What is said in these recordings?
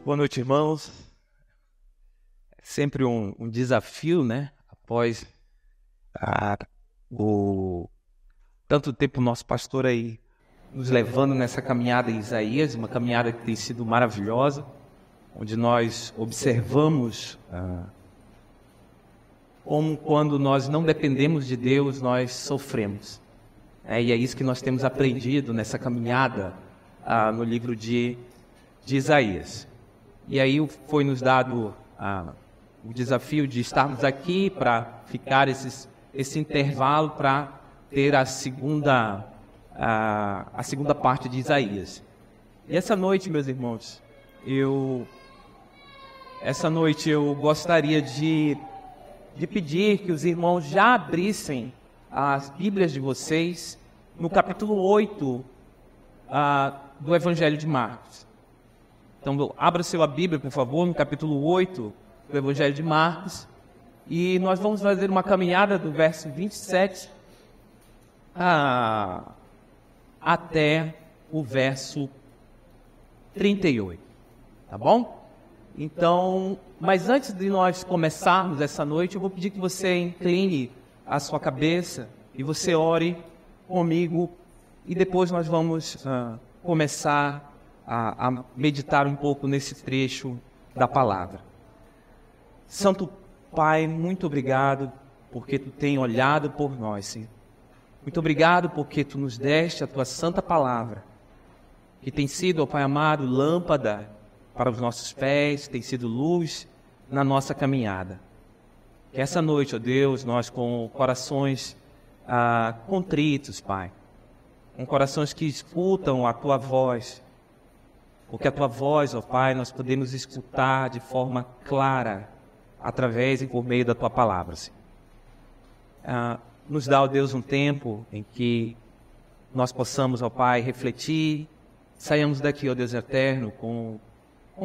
Boa noite, irmãos. É sempre um desafio, né? Após tanto tempo nosso pastor aí nos levando nessa caminhada em Isaías, uma caminhada que tem sido maravilhosa, onde nós observamos como quando nós não dependemos de Deus, nós sofremos. E é isso que nós temos aprendido nessa caminhada no livro de Isaías. E aí foi nos dado o desafio de estarmos aqui para ficar esse intervalo para ter a segunda parte de Isaías. E essa noite, meus irmãos, eu gostaria de pedir que os irmãos já abrissem as Bíblias de vocês no capítulo 8 do Evangelho de Marcos. Então, abra sua Bíblia, por favor, no capítulo 8 do Evangelho de Marcos. E nós vamos fazer uma caminhada do verso 27 até o verso 38. Tá bom? Então, mas antes de nós começarmos essa noite, eu vou pedir que você incline a sua cabeça e você ore comigo. E depois nós vamos começar a meditar um pouco nesse trecho da palavra. Santo Pai, muito obrigado porque Tu tem olhado por nós, Senhor. Muito obrigado porque Tu nos deste a Tua santa palavra, que tem sido, ó Pai amado, lâmpada para os nossos pés, tem sido luz na nossa caminhada. Que essa noite, ó Deus, nós com corações contritos, Pai, com corações que escutam a Tua voz, porque a Tua voz, ó Pai, nós podemos escutar de forma clara, através e por meio da Tua palavra, Senhor. Nos dá, ó Deus, um tempo em que nós possamos, ó Pai, refletir, saiamos daqui, ó Deus eterno, com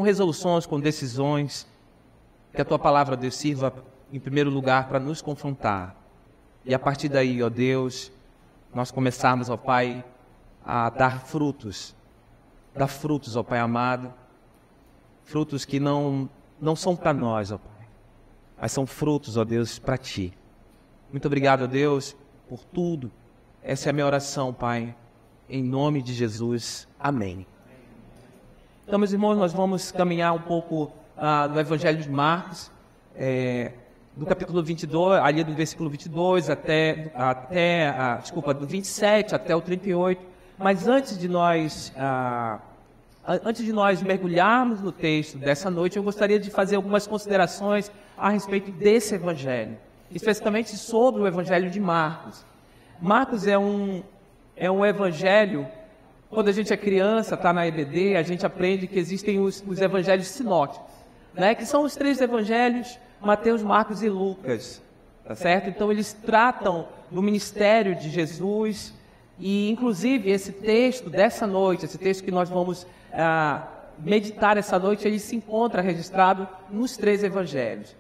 resoluções, com decisões, que a Tua palavra, ó Deus, sirva em primeiro lugar para nos confrontar. E a partir daí, ó Deus, nós começarmos, ó Pai, a dar frutos, ó Pai amado, frutos que não são para nós, ó Pai, mas são frutos, ó Deus, para Ti. Muito obrigado, ó Deus, por tudo. Essa é a minha oração, Pai, em nome de Jesus. Amém. Então, meus irmãos, nós vamos caminhar um pouco no Evangelho de Marcos, do capítulo 22, ali do versículo 22 do 27 até o 38. Mas antes de nós mergulharmos no texto dessa noite, eu gostaria de fazer algumas considerações a respeito desse Evangelho, especificamente sobre o Evangelho de Marcos. Marcos é um Evangelho. Quando a gente é criança, está na EBD, a gente aprende que existem os Evangelhos sinóticos, né? Que são os 3 Evangelhos, Mateus, Marcos e Lucas, tá certo? Então eles tratam do ministério de Jesus. E, inclusive, esse texto dessa noite, esse texto que nós vamos meditar essa noite, ele se encontra registrado nos 3 evangelhos.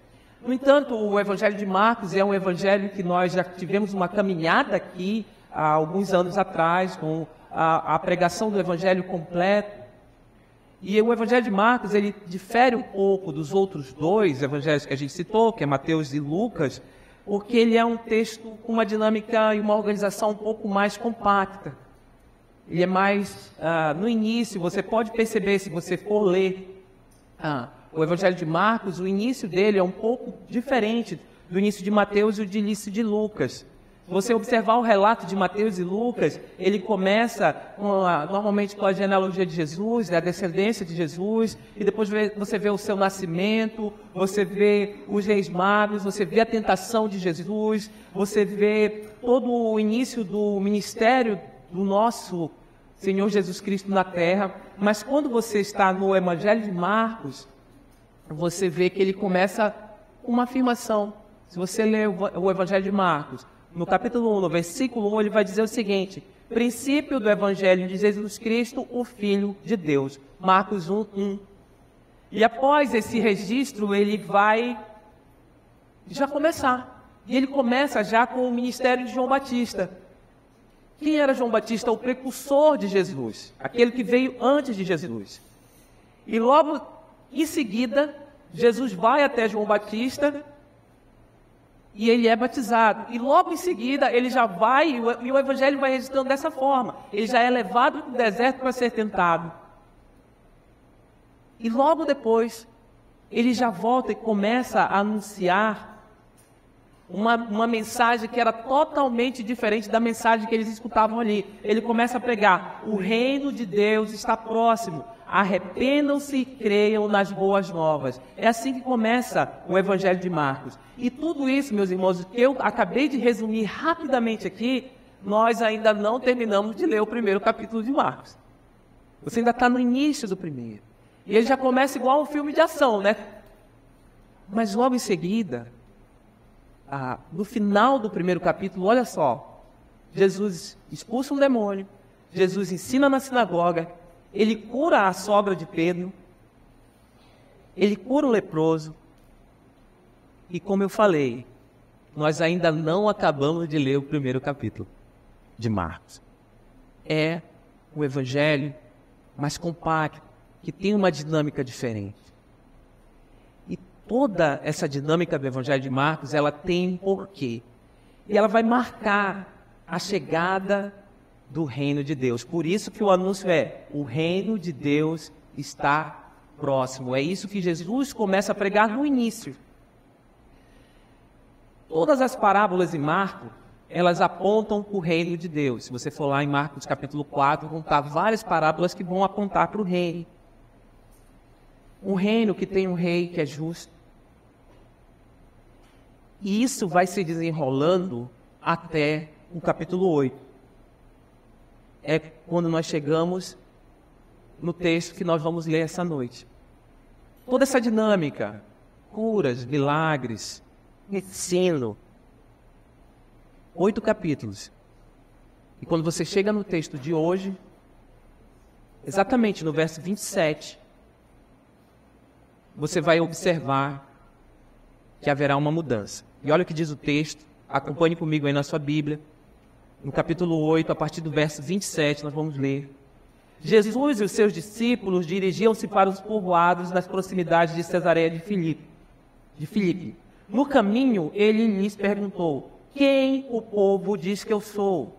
No entanto, o Evangelho de Marcos é um evangelho que nós já tivemos uma caminhada aqui há alguns anos atrás, com a pregação do evangelho completo. E o Evangelho de Marcos, ele difere um pouco dos outros 2 evangelhos que a gente citou, que é Mateus e Lucas, porque ele é um texto com uma dinâmica e uma organização um pouco mais compacta. Ele é mais, no início, você pode perceber, se você for ler o Evangelho de Marcos, o início dele é um pouco diferente do início de Mateus e do início de Lucas. Se você observar o relato de Mateus e Lucas, ele começa normalmente com a genealogia de Jesus, a descendência de Jesus, e depois você vê o seu nascimento, você vê os reis magos, você vê a tentação de Jesus, você vê todo o início do ministério do nosso Senhor Jesus Cristo na terra. Mas quando você está no Evangelho de Marcos, você vê que ele começa com uma afirmação. Se você ler o Evangelho de Marcos, no capítulo 1, no versículo 1, ele vai dizer o seguinte: princípio do Evangelho de Jesus Cristo, o Filho de Deus. Marcos 1, 1. E após esse registro, ele vai já começar. E ele começa já com o ministério de João Batista. Quem era João Batista? O precursor de Jesus, aquele que veio antes de Jesus. E logo Em seguida, Jesus vai até João Batista e ele é batizado. E logo em seguida, ele já vai, e o evangelho vai registrando dessa forma. Ele já é levado para o deserto para ser tentado. E logo depois, ele já volta e começa a anunciar uma mensagem que era totalmente diferente da mensagem que eles escutavam ali. Ele começa a pregar: o reino de Deus está próximo, arrependam-se e creiam nas boas novas. É assim que começa o Evangelho de Marcos. E tudo isso, meus irmãos, que eu acabei de resumir rapidamente aqui, nós ainda não terminamos de ler o primeiro capítulo de Marcos. Você ainda está no início do primeiro. E ele já começa igual um filme de ação, né? Mas logo em seguida, no final do primeiro capítulo, olha só, Jesus expulsa um demônio, Jesus ensina na sinagoga, ele cura a sogra de Pedro, ele cura o leproso, e como eu falei, nós ainda não acabamos de ler o primeiro capítulo de Marcos. É o evangelho mais compacto, que tem uma dinâmica diferente. Toda essa dinâmica do Evangelho de Marcos, ela tem um porquê. E ela vai marcar a chegada do reino de Deus. Por isso que o anúncio é: o reino de Deus está próximo. É isso que Jesus começa a pregar no início. Todas as parábolas em Marcos, elas apontam para o reino de Deus. Se você for lá em Marcos capítulo 4, vão estar várias parábolas que vão apontar para o reino. Um reino que tem um rei que é justo. E isso vai se desenrolando até o capítulo 8. É quando nós chegamos no texto que nós vamos ler essa noite. Toda essa dinâmica, curas, milagres, ensino. 8 capítulos. E quando você chega no texto de hoje, exatamente no verso 27, você vai observar que haverá uma mudança. E olha o que diz o texto, acompanhe comigo aí na sua Bíblia. No capítulo 8, a partir do verso 27, nós vamos ler. Jesus e os seus discípulos dirigiam-se para os povoados nas proximidades de Cesareia de Filipe. No caminho, ele lhes perguntou: quem o povo diz que eu sou?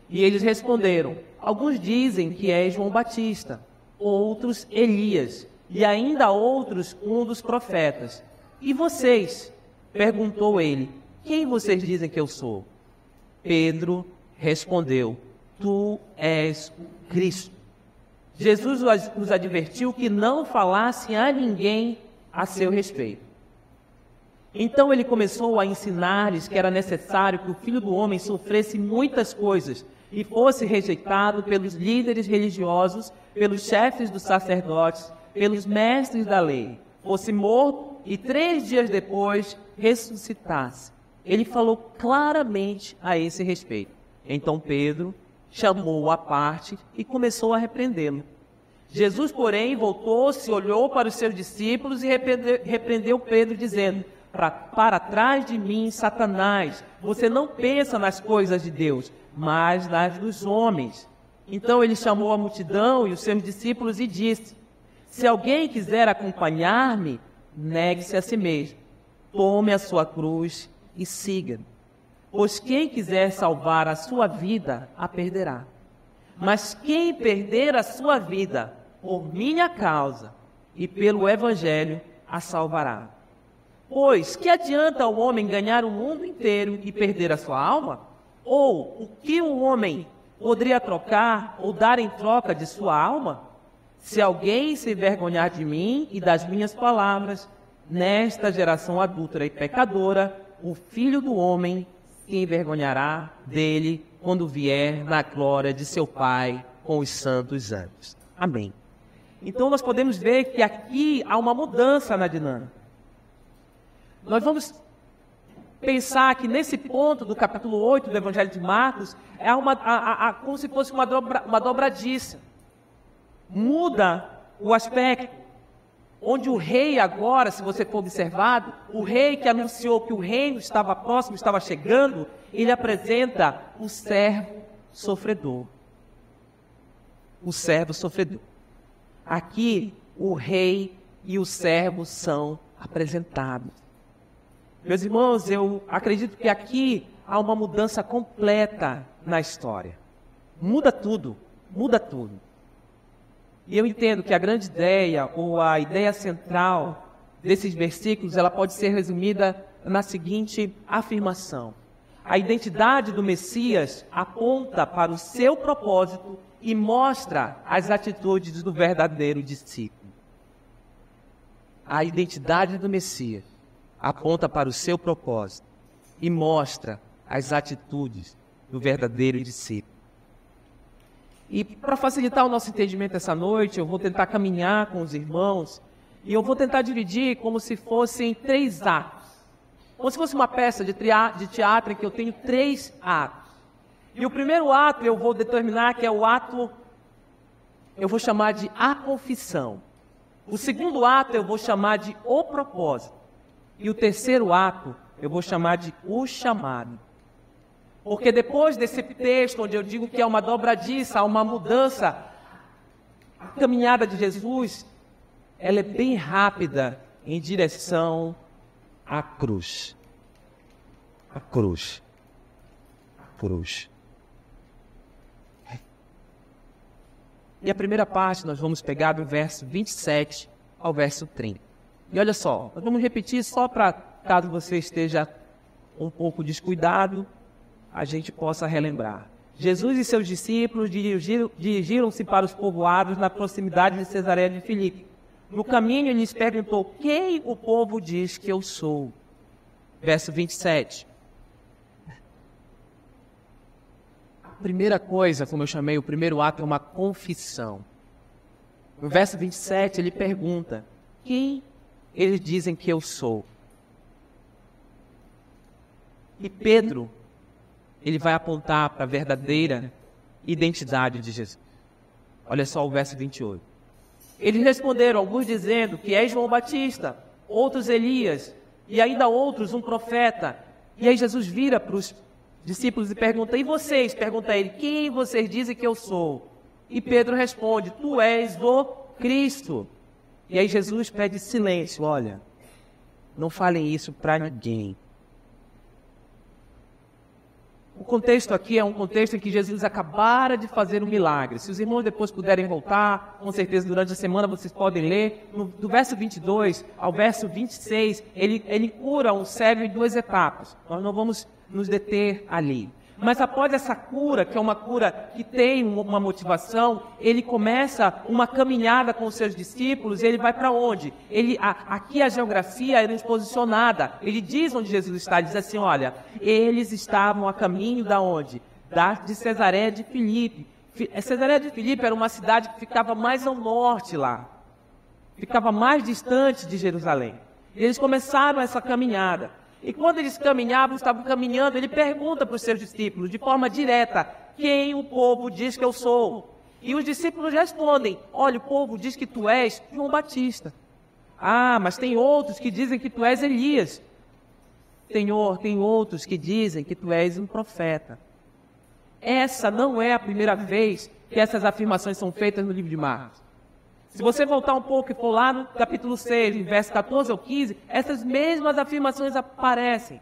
E eles responderam: alguns dizem que é João Batista, outros Elias, e ainda outros um dos profetas. E vocês? Perguntou ele: quem vocês dizem que eu sou? Pedro respondeu: tu és o Cristo. Jesus os advertiu que não falassem a ninguém a seu respeito. Então ele começou a ensinar-lhes que era necessário que o Filho do Homem sofresse muitas coisas e fosse rejeitado pelos líderes religiosos, pelos chefes dos sacerdotes, pelos mestres da lei, fosse morto e 3 dias depois ressuscitasse. Ele falou claramente a esse respeito. Então Pedro chamou-o à parte e começou a repreendê-lo. Jesus, porém, voltou-se, olhou para os seus discípulos e repreendeu Pedro, dizendo: para trás de mim, Satanás, você não pensa nas coisas de Deus, mas nas dos homens. Então ele chamou a multidão e os seus discípulos e disse: se alguém quiser acompanhar-me, negue-se a si mesmo, tome a sua cruz e siga-me. Pois quem quiser salvar a sua vida, a perderá. Mas quem perder a sua vida por minha causa e pelo Evangelho, a salvará. Pois que adianta o homem ganhar o mundo inteiro e perder a sua alma? Ou o que o homem poderia trocar ou dar em troca de sua alma? Se alguém se envergonhar de mim e das minhas palavras, nesta geração adúltera e pecadora, o Filho do Homem se envergonhará dele quando vier na glória de seu Pai com os santos anjos. Amém. Então nós podemos ver que aqui há uma mudança na dinâmica. Nós vamos pensar que nesse ponto do capítulo 8 do Evangelho de Marcos, é como se fosse uma dobradiça. Muda o aspecto, onde o rei agora, se você for observado, o rei que anunciou que o reino estava próximo, estava chegando, ele apresenta o servo sofredor. O servo sofredor. Aqui o rei e o servo são apresentados. Meus irmãos, eu acredito que aqui há uma mudança completa na história. Muda tudo, muda tudo. E eu entendo que a grande ideia, ou a ideia central desses versículos, ela pode ser resumida na seguinte afirmação: a identidade do Messias aponta para o seu propósito e mostra as atitudes do verdadeiro discípulo. A identidade do Messias aponta para o seu propósito e mostra as atitudes do verdadeiro discípulo. E para facilitar o nosso entendimento essa noite, eu vou tentar caminhar com os irmãos e eu vou tentar dividir como se fossem 3 atos. Como se fosse uma peça de teatro em que eu tenho 3 atos. E o primeiro ato eu vou determinar que é o ato, eu vou chamar de a confissão. O segundo ato eu vou chamar de o propósito. E o terceiro ato eu vou chamar de o chamado. Porque depois desse texto, onde eu digo que é uma dobradiça, há uma mudança, a caminhada de Jesus, ela é bem rápida em direção à cruz. A cruz. A cruz. E a primeira parte nós vamos pegar do verso 27 ao verso 30. E olha só, nós vamos repetir só para, caso você esteja um pouco descuidado, a gente possa relembrar. Jesus e seus discípulos dirigiram-se para os povoados na proximidade de Cesareia de Filipe. No caminho ele lhes perguntou: quem o povo diz que eu sou? Verso 27. A primeira coisa, como eu chamei, o primeiro ato é uma confissão. No verso 27 ele pergunta: quem eles dizem que eu sou? E Pedro, ele vai apontar para a verdadeira identidade de Jesus. Olha só o verso 28. Eles responderam, alguns dizendo que és João Batista, outros Elias, e ainda outros um profeta. E aí Jesus vira para os discípulos e pergunta: e vocês? Pergunta a ele: quem vocês dizem que eu sou? E Pedro responde: tu és o Cristo. E aí Jesus pede silêncio: olha, não falem isso para ninguém. O contexto aqui é um contexto em que Jesus acabara de fazer um milagre. Se os irmãos depois puderem voltar, com certeza durante a semana vocês podem ler. Do verso 22 ao verso 26, ele cura um cego em 2 etapas. Nós não vamos nos deter ali. Mas após essa cura, que é uma cura que tem uma motivação, ele começa uma caminhada com os seus discípulos. E ele vai para onde? Aqui a geografia é exposicionada. Ele diz onde Jesus está, diz assim: olha, eles estavam a caminho da onde? De Cesareia de Filipe. Cesareia de Filipe era uma cidade que ficava mais ao norte lá. Ficava mais distante de Jerusalém. E eles começaram essa caminhada. E quando eles caminhavam, estavam caminhando, ele pergunta para os seus discípulos, de forma direta: quem o povo diz que eu sou? E os discípulos respondem: olha, o povo diz que tu és João Batista. Ah, mas tem outros que dizem que tu és Elias. Senhor, tem outros que dizem que tu és um profeta. Essa não é a primeira vez que essas afirmações são feitas no livro de Marcos. Se você voltar um pouco e for lá no capítulo 6, verso 14 ao 15, essas mesmas afirmações aparecem.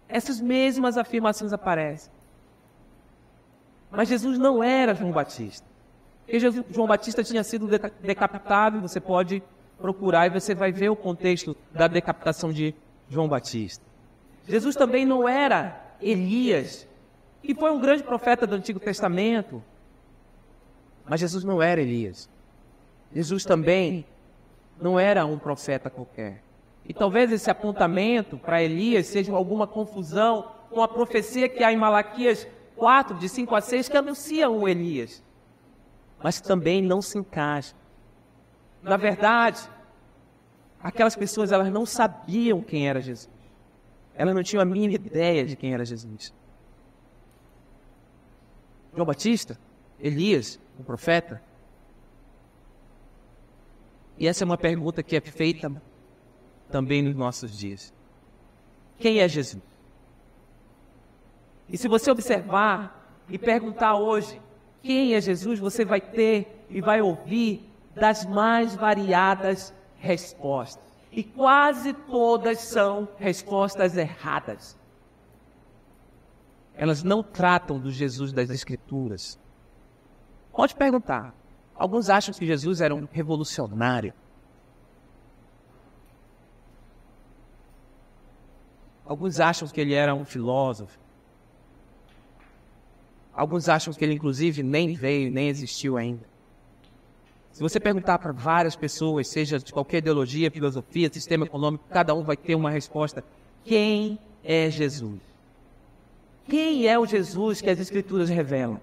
Essas mesmas afirmações aparecem. Mas Jesus não era João Batista. Porque João Batista tinha sido decapitado, você pode procurar e você vai ver o contexto da decapitação de João Batista. Jesus também não era Elias, que foi um grande profeta do Antigo Testamento. Mas Jesus não era Elias. Jesus também não era um profeta qualquer. E talvez esse apontamento para Elias seja alguma confusão com a profecia que há em Malaquias 4, de 5 a 6, que anuncia o Elias. Mas também não se encaixa. Na verdade, aquelas pessoas elas não sabiam quem era Jesus. Elas não tinham a mínima ideia de quem era Jesus. João Batista? Elias? O profeta? E essa é uma pergunta que é feita também nos nossos dias. Quem é Jesus? E se você observar e perguntar hoje quem é Jesus, você vai ter e vai ouvir das mais variadas respostas. E quase todas são respostas erradas. Elas não tratam do Jesus das Escrituras. Pode perguntar. Alguns acham que Jesus era um revolucionário. Alguns acham que ele era um filósofo. Alguns acham que ele, inclusive, nem veio, nem existiu ainda. Se você perguntar para várias pessoas, seja de qualquer ideologia, filosofia, sistema econômico, cada um vai ter uma resposta. Quem é Jesus? Quem é o Jesus que as Escrituras revelam?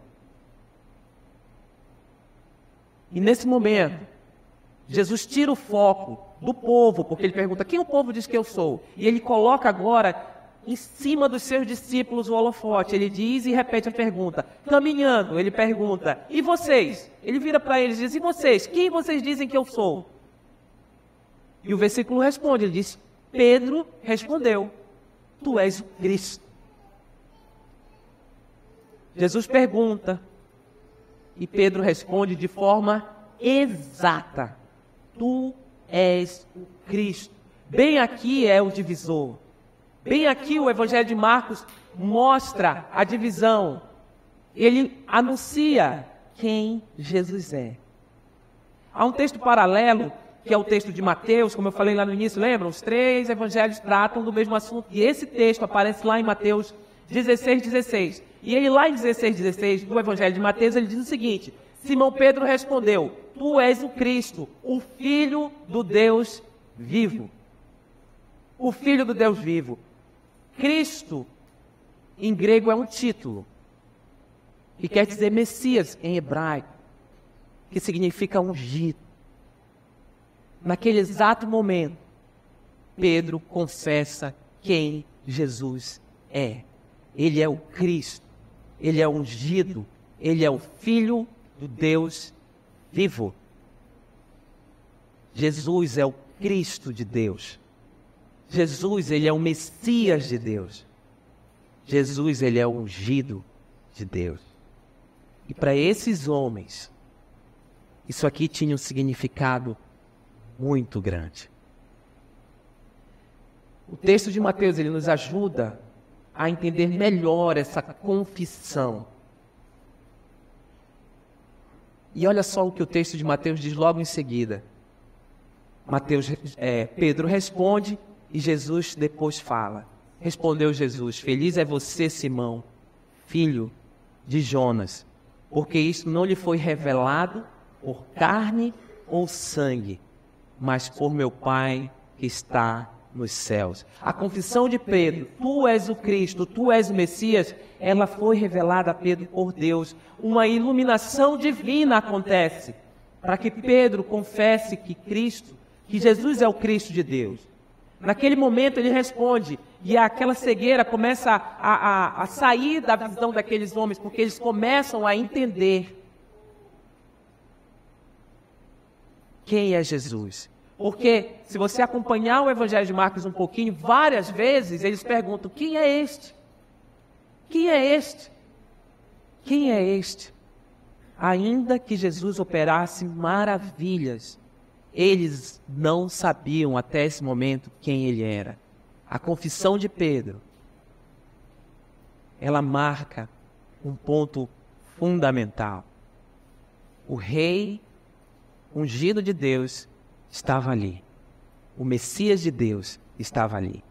E nesse momento, Jesus tira o foco do povo, porque ele pergunta, quem o povo diz que eu sou? E ele coloca agora em cima dos seus discípulos o holofote. Ele diz e repete a pergunta. Caminhando, ele pergunta, e vocês? Ele vira para eles e diz, e vocês? Quem vocês dizem que eu sou? E o versículo responde, ele diz, Pedro respondeu, tu és o Cristo. Jesus pergunta, e Pedro responde de forma exata, tu és o Cristo. Bem aqui é o divisor. Bem aqui o Evangelho de Marcos mostra a divisão. Ele anuncia quem Jesus é. Há um texto paralelo, que é o texto de Mateus, como eu falei lá no início, lembram? Os 3 evangelhos tratam do mesmo assunto. E esse texto aparece lá em Mateus 16:16. E ele lá em 16:16 do Evangelho de Mateus, ele diz o seguinte, Simão Pedro respondeu, tu és o Cristo, o Filho do Deus vivo. O Filho do Deus vivo. Cristo, em grego, é um título, que quer dizer Messias em hebraico, que significa ungido. Naquele exato momento, Pedro confessa quem Jesus é. Ele é o Cristo, ele é ungido, ele é o Filho do Deus vivo. Jesus é o Cristo de Deus. Jesus, ele é o Messias de Deus. Jesus, ele é o ungido de Deus. E para esses homens, isso aqui tinha um significado muito grande. O texto de Mateus, ele nos ajuda a entender melhor essa confissão. E olha só o que o texto de Mateus diz logo em seguida. Pedro responde e Jesus depois fala. Respondeu Jesus, feliz é você, Simão, filho de Jonas, porque isso não lhe foi revelado por carne ou sangue, mas por meu Pai que está nos céus. A confissão de Pedro, tu és o Cristo, tu és o Messias, ela foi revelada a Pedro por Deus. Uma iluminação divina acontece para que Pedro confesse que Jesus é o Cristo de Deus. Naquele momento ele responde, e aquela cegueira começa a sair da visão daqueles homens, porque eles começam a entender quem é Jesus. Porque se você acompanhar o Evangelho de Marcos um pouquinho, várias vezes eles perguntam, quem é este? Quem é este? Quem é este? Ainda que Jesus operasse maravilhas, eles não sabiam até esse momento quem ele era. A confissão de Pedro, ela marca um ponto fundamental. O rei ungido de Deus estava ali. O Messias de Deus estava ali.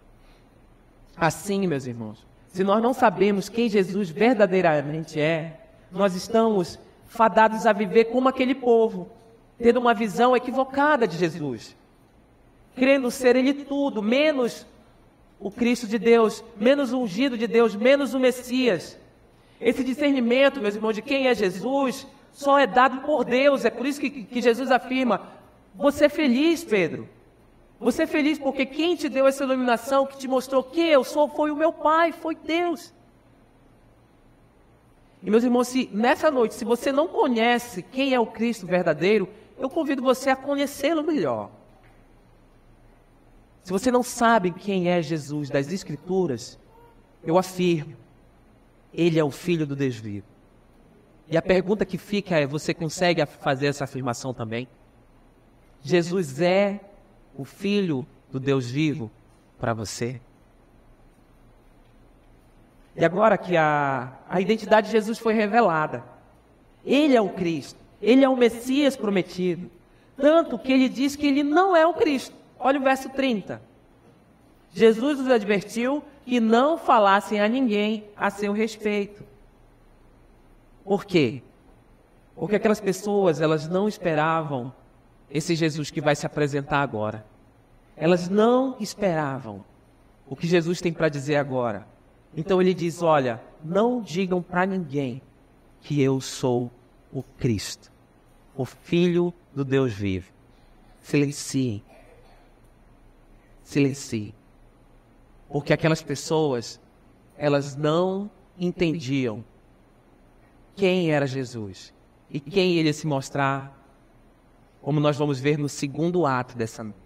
Assim, meus irmãos, se nós não sabemos quem Jesus verdadeiramente é, nós estamos fadados a viver como aquele povo, tendo uma visão equivocada de Jesus, crendo ser Ele tudo, menos o Cristo de Deus, menos o ungido de Deus, menos o Messias. Esse discernimento, meus irmãos, de quem é Jesus, só é dado por Deus. É por isso que Jesus afirma, você é feliz, Pedro. Você é feliz porque quem te deu essa iluminação, que te mostrou quem eu sou, foi o meu Pai, foi Deus. E meus irmãos, nessa noite, se você não conhece quem é o Cristo verdadeiro, eu convido você a conhecê-lo melhor. Se você não sabe quem é Jesus das Escrituras, eu afirmo, Ele é o Filho do Deus vivo. E a pergunta que fica é, você consegue fazer essa afirmação também? Jesus é o Filho do Deus vivo para você? E agora que a identidade de Jesus foi revelada, Ele é o Cristo, Ele é o Messias prometido, tanto que Ele diz que Ele não é o Cristo. Olha o verso 30. Jesus os advertiu que não falassem a ninguém a seu respeito. Por quê? Porque aquelas pessoas, elas não esperavam esse Jesus que vai se apresentar agora. Elas não esperavam o que Jesus tem para dizer agora. Então ele diz, olha, não digam para ninguém que eu sou o Cristo, o Filho do Deus vivo. Silenciem. Silenciem. Porque aquelas pessoas, elas não entendiam quem era Jesus e quem ele ia se mostrar, como nós vamos ver no segundo ato dessa noite.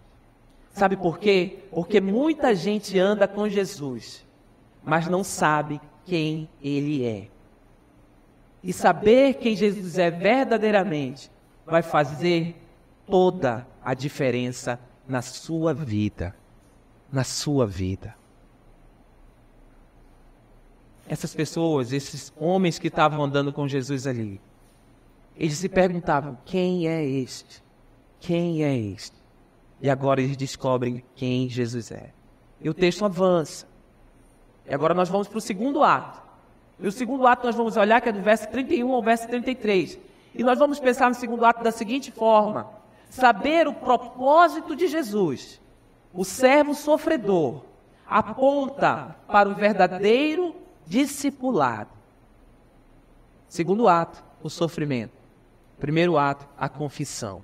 Sabe por quê? Porque muita gente anda com Jesus, mas não sabe quem ele é. E saber quem Jesus é verdadeiramente vai fazer toda a diferença na sua vida. Na sua vida. Essas pessoas, esses homens que estavam andando com Jesus ali, eles se perguntavam, quem é este? Quem é este? E agora eles descobrem quem Jesus é. E o texto avança. E agora nós vamos para o segundo ato. E o segundo ato nós vamos olhar que é do verso 31 ao verso 33. E nós vamos pensar no segundo ato da seguinte forma. Saber o propósito de Jesus, o servo sofredor, aponta para o verdadeiro discipulado. Segundo ato, o sofrimento. Primeiro ato, a confissão.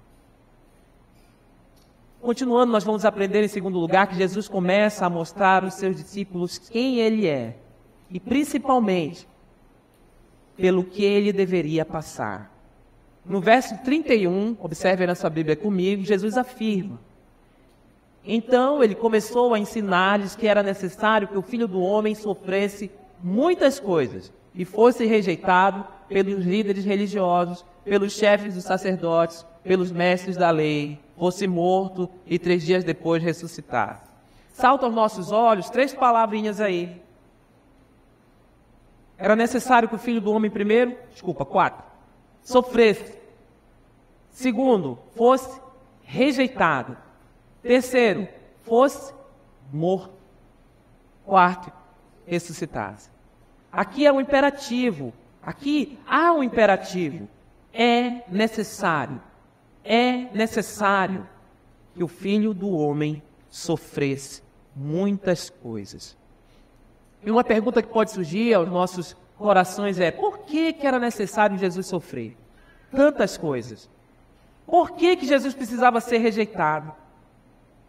Continuando, nós vamos aprender em segundo lugar que Jesus começa a mostrar aos seus discípulos quem ele é. E principalmente, pelo que ele deveria passar. No verso 31, observe na sua Bíblia comigo, Jesus afirma. Então ele começou a ensinar-lhes que era necessário que o Filho do Homem sofresse muitas coisas e fosse rejeitado pelos líderes religiosos, pelos chefes dos sacerdotes, pelos mestres da lei, fosse morto e 3 dias depois ressuscitar. Salta aos nossos olhos 3 palavrinhas aí. Era necessário que o Filho do Homem 4, sofresse. 2, fosse rejeitado. 3, fosse morto. 4, ressuscitasse. Aqui é um imperativo. Aqui há um imperativo. É necessário que o Filho do Homem sofresse muitas coisas. E uma pergunta que pode surgir aos nossos corações é: por que era necessário Jesus sofrer tantas coisas? Por que Jesus precisava ser rejeitado?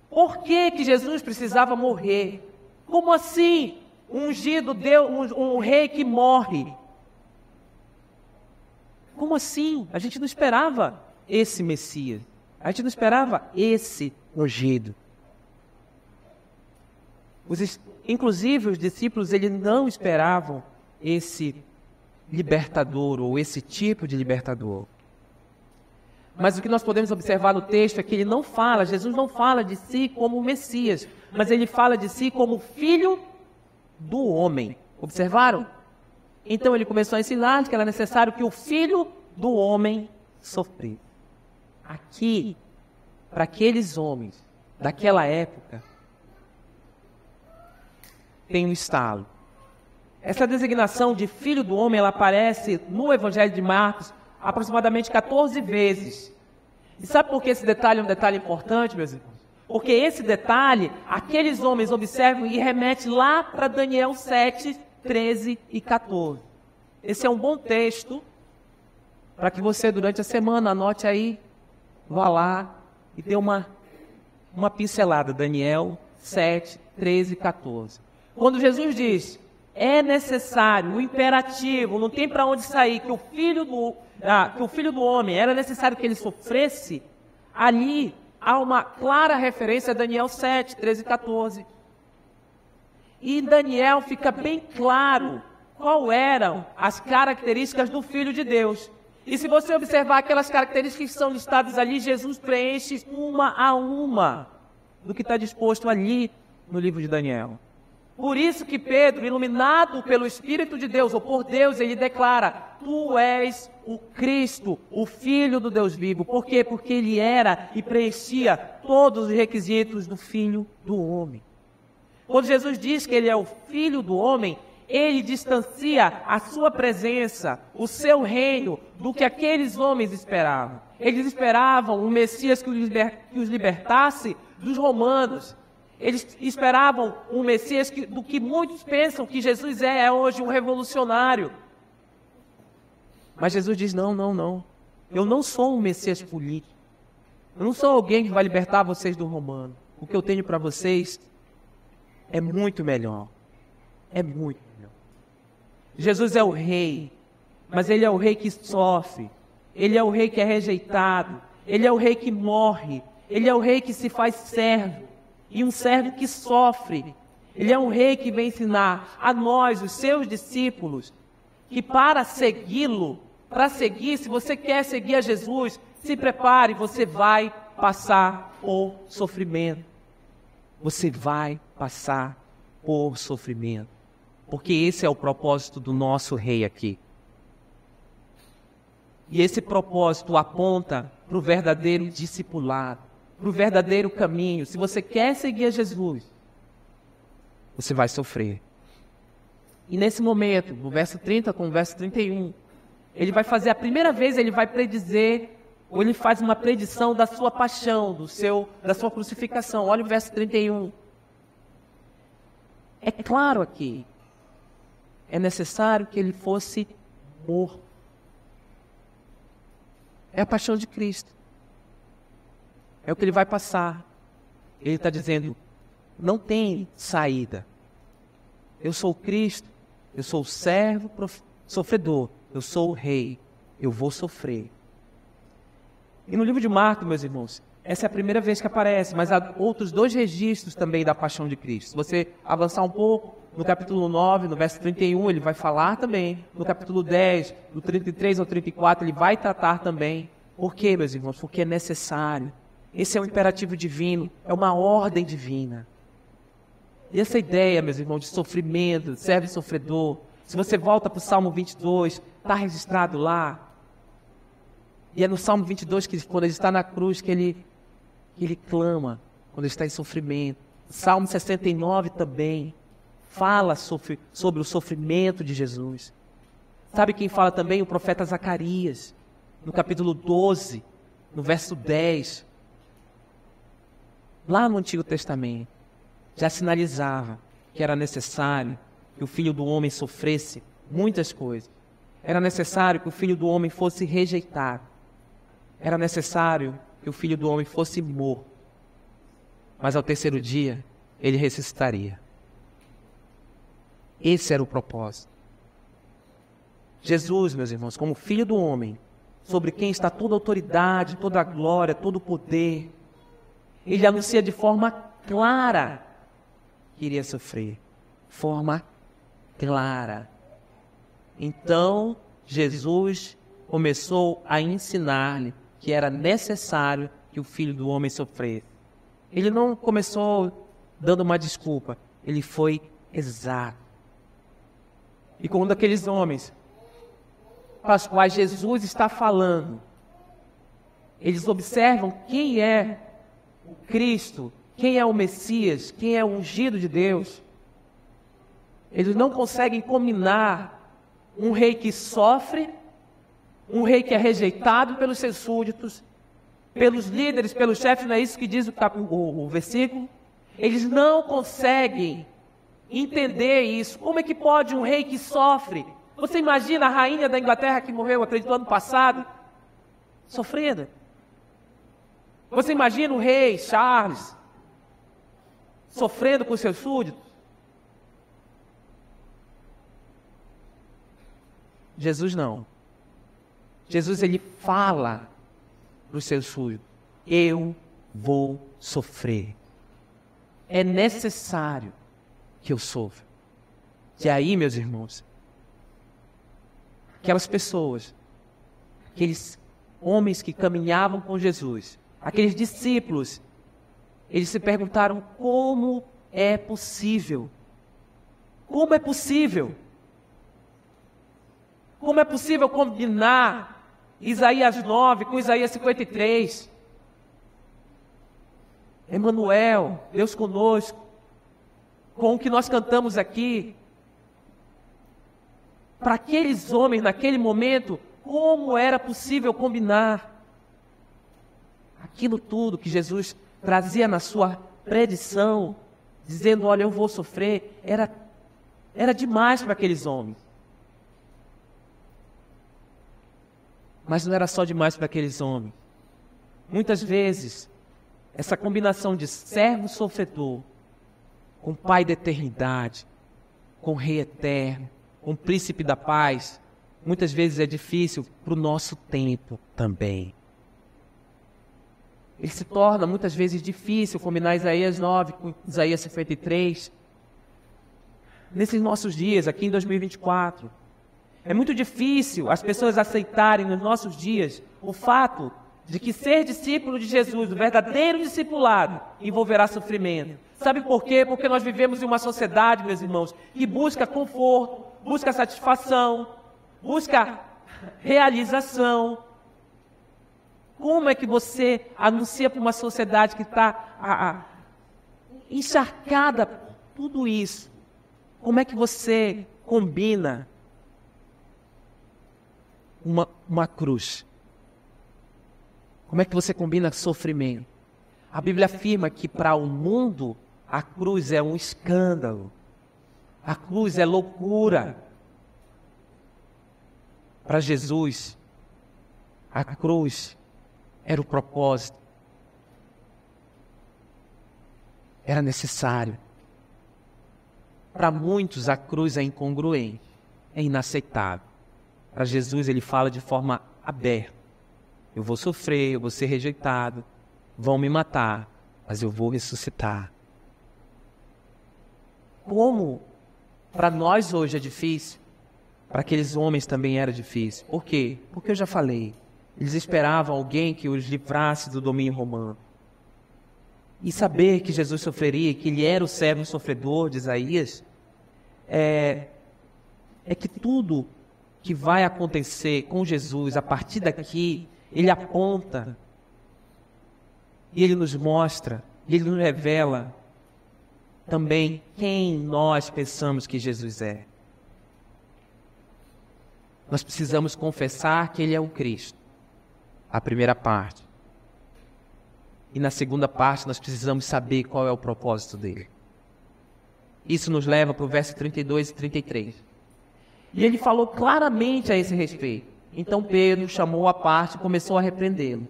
Por que Jesus precisava morrer? Como assim? Um ungido, um rei que morre. Como assim? A gente não esperava esse Messias. A gente não esperava esse ungido. Inclusive, os discípulos, eles não esperavam esse libertador, ou esse tipo de libertador. Mas o que nós podemos observar no texto é que Jesus não fala de si como Messias, mas ele fala de si como Filho do Homem. Observaram? Então ele começou a ensinar que era necessário que o Filho do Homem sofresse. Aqui, para aqueles homens daquela época, tem um estalo. Essa designação de Filho do Homem, ela aparece no Evangelho de Marcos aproximadamente 14 vezes. E sabe por que esse detalhe é um detalhe importante, meus irmãos? Porque esse detalhe, aqueles homens observam e remete lá para Daniel 7, 13 e 14. Esse é um bom texto para que você, durante a semana, anote aí, vá lá e dê uma pincelada. Daniel 7, 13 e 14. Quando Jesus diz, é necessário, o imperativo, não tem para onde sair, que o Filho do Homem, era necessário que ele sofresse, ali há uma clara referência a Daniel 7, 13 e 14. E em Daniel fica bem claro qual eram as características do Filho de Deus. E se você observar aquelas características que são listadas ali, Jesus preenche uma a uma do que está disposto ali no livro de Daniel. Por isso que Pedro, iluminado pelo Espírito de Deus, ou por Deus, ele declara: tu és o Cristo, o Filho do Deus vivo. Por quê? Porque ele era e preenchia todos os requisitos do Filho do Homem. Quando Jesus diz que ele é o Filho do Homem, ele distancia a sua presença, o seu reino, do que aqueles homens esperavam. Eles esperavam um Messias que os libertasse dos romanos. Eles esperavam um Messias do que muitos pensam que Jesus é hoje, um revolucionário. Mas Jesus diz: não, não, não. Eu não sou um Messias político. Eu não sou alguém que vai libertar vocês do romano. O que eu tenho para vocês é muito melhor. É muito melhor. Jesus é o rei, mas ele é o rei que sofre. Ele é o rei que é rejeitado. Ele é o rei que morre. Ele é o rei que se faz servo. E um servo que sofre. Ele é um rei que vem ensinar a nós, os seus discípulos, que para segui-lo, para seguir, se você quer seguir a Jesus, se prepare, você vai passar por sofrimento. Você vai passar por sofrimento. Porque esse é o propósito do nosso rei aqui. E esse propósito aponta para o verdadeiro discipulado, para o verdadeiro caminho. Se você quer seguir a Jesus, você vai sofrer. E nesse momento, no verso 30 com o verso 31, ele vai fazer, a primeira vez ele vai predizer, ou ele faz uma predição da sua paixão, da sua crucificação. Olha o verso 31. É claro aqui, é necessário que ele fosse morto. É a paixão de Cristo. É o que ele vai passar. Ele está dizendo: não tem saída. Eu sou Cristo, eu sou o servo sofredor, eu sou o rei, eu vou sofrer. E no livro de Marcos, meus irmãos, essa é a primeira vez que aparece, mas há outros 2 registros também da paixão de Cristo. Se você avançar um pouco, no capítulo 9, no verso 31, ele vai falar também. No capítulo 10, do 33 ao 34, ele vai tratar também. Por quê, meus irmãos? Porque é necessário. Esse é um imperativo divino, é uma ordem divina. E essa ideia, meus irmãos, de sofrimento, servo sofredor, se você volta para o Salmo 22, está registrado lá. E é no Salmo 22, que quando ele está na cruz, que ele clama, quando ele está em sofrimento. O Salmo 69 também fala sobre o sofrimento de Jesus. Sabe quem fala também? O profeta Zacarias, no capítulo 12, no verso 10. Lá no Antigo Testamento, já sinalizava que era necessário que o Filho do Homem sofresse muitas coisas. Era necessário que o Filho do Homem fosse rejeitado. Era necessário que o Filho do Homem fosse morto. Mas ao terceiro dia, ele ressuscitaria. Esse era o propósito. Jesus, meus irmãos, como Filho do Homem, sobre quem está toda a autoridade, toda a glória, todo o poder, ele anuncia de forma clara que iria sofrer. Forma clara. Então, Jesus começou a ensinar-lhe que era necessário que o Filho do Homem sofresse. Ele não começou dando uma desculpa, ele foi exato. E quando aqueles homens para os quais Jesus está falando, eles observam quem é o Cristo, quem é o Messias, quem é o ungido de Deus, eles não conseguem combinar um rei que sofre, um rei que é rejeitado pelos seus súditos, pelos líderes, pelos chefes, não é isso que diz o versículo? Eles não conseguem entender isso. Como é que pode um rei que sofre? Você imagina a rainha da Inglaterra que morreu, acredito, ano passado, sofrendo? Você imagina o rei Charles sofrendo com seus súditos? Jesus não. Jesus, ele fala para os seus súditos: eu vou sofrer. É necessário que eu sofra. E aí, meus irmãos, aquelas pessoas aqueles homens que caminhavam com Jesus, aqueles discípulos, eles se perguntaram como é possível? Como é possível? Como é possível combinar Isaías 9 com Isaías 53? Emmanuel, Deus conosco, com o que nós cantamos aqui. Para aqueles homens, naquele momento, como era possível combinar aquilo tudo que Jesus trazia na sua predição, dizendo, olha, eu vou sofrer, era demais para aqueles homens. Mas não era só demais para aqueles homens. Muitas vezes, essa combinação de servo sofredor, com Pai da eternidade, com Rei eterno, com Príncipe da paz, muitas vezes é difícil para o nosso tempo também. Ele se torna muitas vezes difícil combinar Isaías 9 com Isaías 53. Nesses nossos dias, aqui em 2024, é muito difícil as pessoas aceitarem nos nossos dias o fato de que ser discípulo de Jesus, o verdadeiro discipulado, envolverá sofrimento. Sabe por quê? Porque nós vivemos em uma sociedade, meus irmãos, que busca conforto, busca satisfação, busca realização. Como é que você anuncia para uma sociedade que está encharcada por tudo isso? Como é que você combina uma cruz? Como é que você combina sofrimento? A Bíblia afirma que para o mundo a cruz é um escândalo. A cruz é loucura. Para Jesus, a cruz era o propósito. Era necessário. Para muitos a cruz é incongruente, é inaceitável. Para Jesus ele fala de forma aberta. Eu vou sofrer, eu vou ser rejeitado, vão me matar, mas eu vou ressuscitar. Como para nós hoje é difícil, para aqueles homens também era difícil. Por quê? Porque eu já falei, eles esperavam alguém que os livrasse do domínio romano. E saber que Jesus sofreria, que ele era o servo sofredor de Isaías, é que tudo que vai acontecer com Jesus a partir daqui, ele aponta, e ele nos mostra, e ele nos revela também quem nós pensamos que Jesus é. Nós precisamos confessar que ele é o Cristo, a primeira parte. E na segunda parte nós precisamos saber qual é o propósito dele. Isso nos leva para o verso 32 e 33. E ele falou claramente a esse respeito. Então Pedro chamou à parte e começou a repreendê-lo.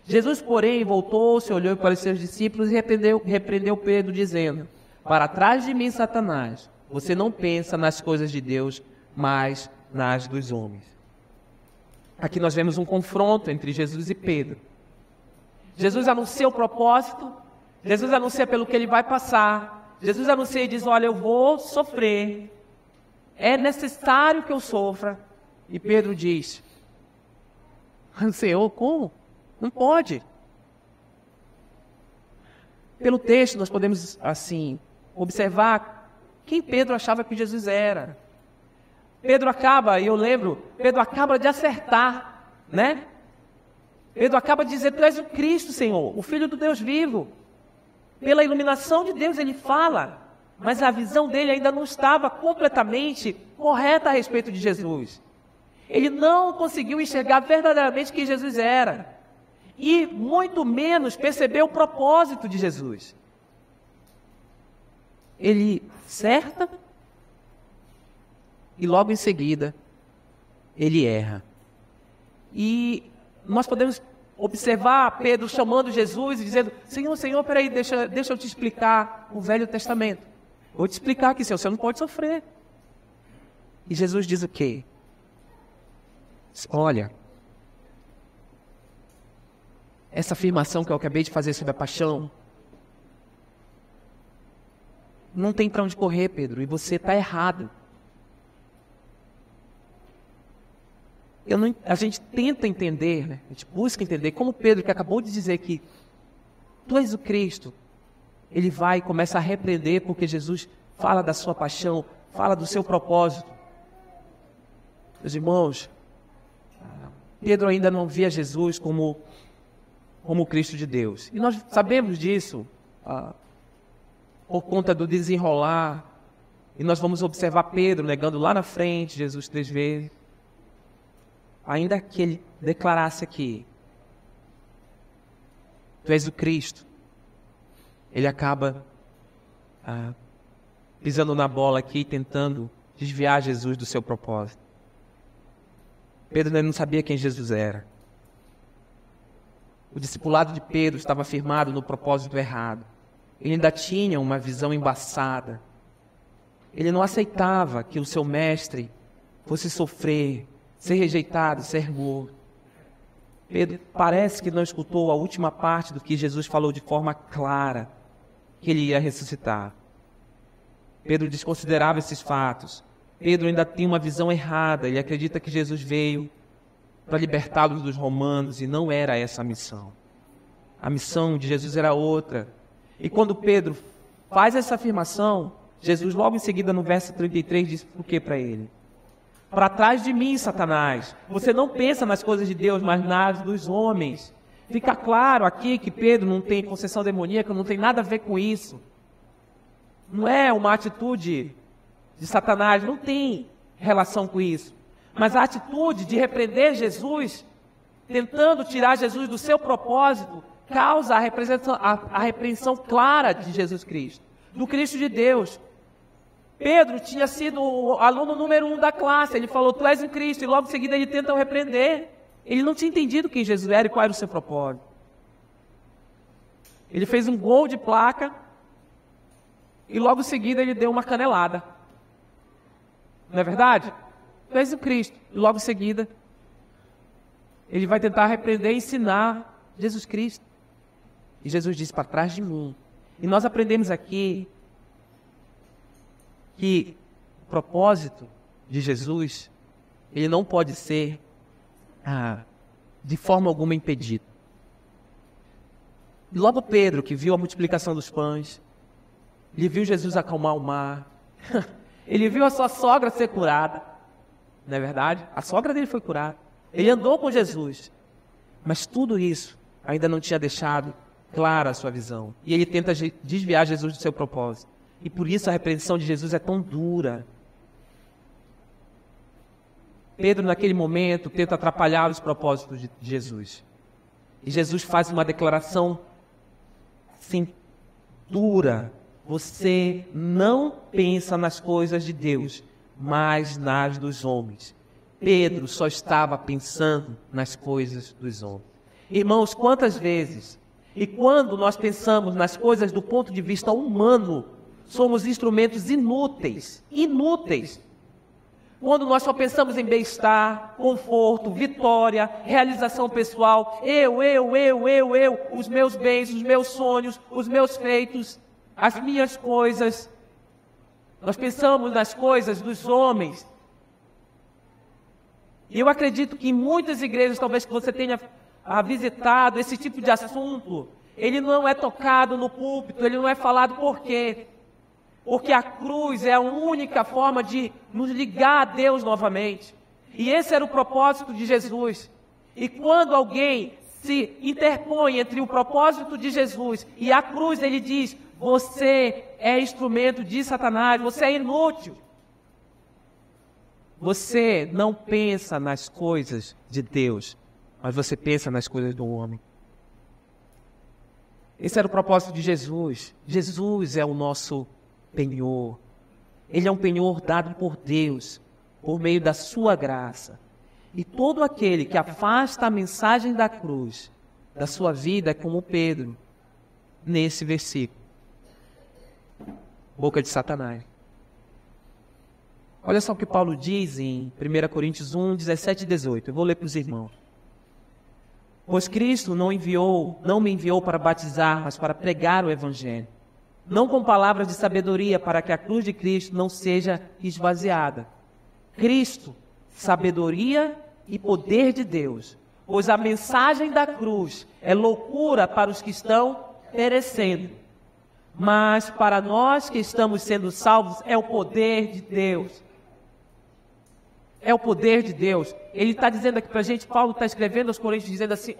Jesus, porém, voltou-se, olhou para os seus discípulos e repreendeu Pedro, dizendo: para trás de mim, Satanás, você não pensa nas coisas de Deus, mas nas dos homens. Aqui nós vemos um confronto entre Jesus e Pedro. Jesus anuncia o propósito, Jesus anuncia pelo que ele vai passar, Jesus anuncia e diz, olha, eu vou sofrer, é necessário que eu sofra. E Pedro diz, Senhor, como? Não pode. Pelo texto nós podemos, assim, observar quem Pedro achava que Jesus era. Pedro acaba, e eu lembro, Pedro acaba de acertar, né? Pedro acaba de dizer, tu és o Cristo, Senhor, o Filho do Deus vivo. Pela iluminação de Deus ele fala, mas a visão dele ainda não estava completamente correta a respeito de Jesus. Ele não conseguiu enxergar verdadeiramente quem Jesus era. E muito menos percebeu o propósito de Jesus. Ele acerta e logo em seguida ele erra. E nós podemos observar Pedro chamando Jesus e dizendo, Senhor, Senhor, peraí, deixa eu te explicar o Velho Testamento. Vou te explicar que você não pode sofrer. E Jesus diz o quê? Olha, essa afirmação que eu acabei de fazer sobre a paixão, não tem para onde correr, Pedro, e você está errado. a gente tenta entender, né? A gente busca entender, como Pedro, que acabou de dizer que tu és o Cristo, ele vai e começa a repreender porque Jesus fala da sua paixão, fala do seu propósito. Meus irmãos, Pedro ainda não via Jesus como o Cristo de Deus. E nós sabemos disso por conta do desenrolar. E nós vamos observar Pedro negando lá na frente Jesus 3 vezes. Ainda que ele declarasse aqui, tu és o Cristo, ele acaba pisando na bola aqui, tentando desviar Jesus do seu propósito. Pedro ainda não sabia quem Jesus era. O discipulado de Pedro estava firmado no propósito errado. Ele ainda tinha uma visão embaçada. Ele não aceitava que o seu mestre fosse sofrer, ser rejeitado, ser morto. Pedro parece que não escutou a última parte do que Jesus falou de forma clara, que ele ia ressuscitar. Pedro desconsiderava esses fatos. Pedro ainda tem uma visão errada. Ele acredita que Jesus veio para libertá-los dos romanos e não era essa a missão. A missão de Jesus era outra. E quando Pedro faz essa afirmação, Jesus logo em seguida no verso 33 diz por quê para ele? Para trás de mim, Satanás, você não pensa nas coisas de Deus, mas nas dos homens. Fica claro aqui que Pedro não tem possessão demoníaca, não tem nada a ver com isso. Não é uma atitude de Satanás, não tem relação com isso. Mas a atitude de repreender Jesus, tentando tirar Jesus do seu propósito, causa a repreensão clara de Jesus Cristo, do Cristo de Deus. Pedro tinha sido o aluno número 1 da classe, ele falou, tu és o Cristo, e logo em seguida ele tenta o repreender. Ele não tinha entendido quem Jesus era e qual era o seu propósito. Ele fez um gol de placa, e logo em seguida ele deu uma canelada. Não é verdade? Tu és o Cristo. E logo em seguida, ele vai tentar repreender e ensinar Jesus Cristo. E Jesus disse, para trás de mim. E nós aprendemos aqui que o propósito de Jesus, ele não pode ser de forma alguma impedido. E logo Pedro, que viu a multiplicação dos pães, ele viu Jesus acalmar o mar, ele viu a sua sogra ser curada, não é verdade? A sogra dele foi curada. Ele andou com Jesus, mas tudo isso ainda não tinha deixado clara a sua visão. E ele tenta desviar Jesus do seu propósito. E por isso a repreensão de Jesus é tão dura. Pedro, naquele momento, tenta atrapalhar os propósitos de Jesus. E Jesus faz uma declaração assim, dura. Você não pensa nas coisas de Deus, mas nas dos homens. Pedro só estava pensando nas coisas dos homens. Irmãos, quantas vezes, e quando nós pensamos nas coisas do ponto de vista humano, somos instrumentos inúteis. Quando nós só pensamos em bem-estar, conforto, vitória, realização pessoal, eu, os meus bens, os meus sonhos, os meus feitos, as minhas coisas. Nós pensamos nas coisas dos homens. E eu acredito que em muitas igrejas, talvez que você tenha visitado, esse tipo de assunto, ele não é tocado no púlpito, ele não é falado por quê? Porque a cruz é a única forma de nos ligar a Deus novamente. E esse era o propósito de Jesus. E quando alguém se interpõe entre o propósito de Jesus e a cruz, ele diz, você é instrumento de Satanás, você é inútil. Você não pensa nas coisas de Deus, mas você pensa nas coisas do homem. Esse era o propósito de Jesus. Jesus é o nosso penhor. Ele é um penhor dado por Deus, por meio da sua graça. E todo aquele que afasta a mensagem da cruz da sua vida é como Pedro, nesse versículo. Boca de Satanás. Olha só o que Paulo diz em 1 Coríntios 1, 17 e 18. Eu vou ler para os irmãos. Pois Cristo não me enviou para batizar, mas para pregar o Evangelho. Não com palavras de sabedoria, para que a cruz de Cristo não seja esvaziada. Cristo, sabedoria e poder de Deus, pois a mensagem da cruz é loucura para os que estão perecendo, mas para nós que estamos sendo salvos é o poder de Deus. É o poder de Deus. Ele está dizendo aqui para a gente, Paulo está escrevendo aos Coríntios, dizendo assim,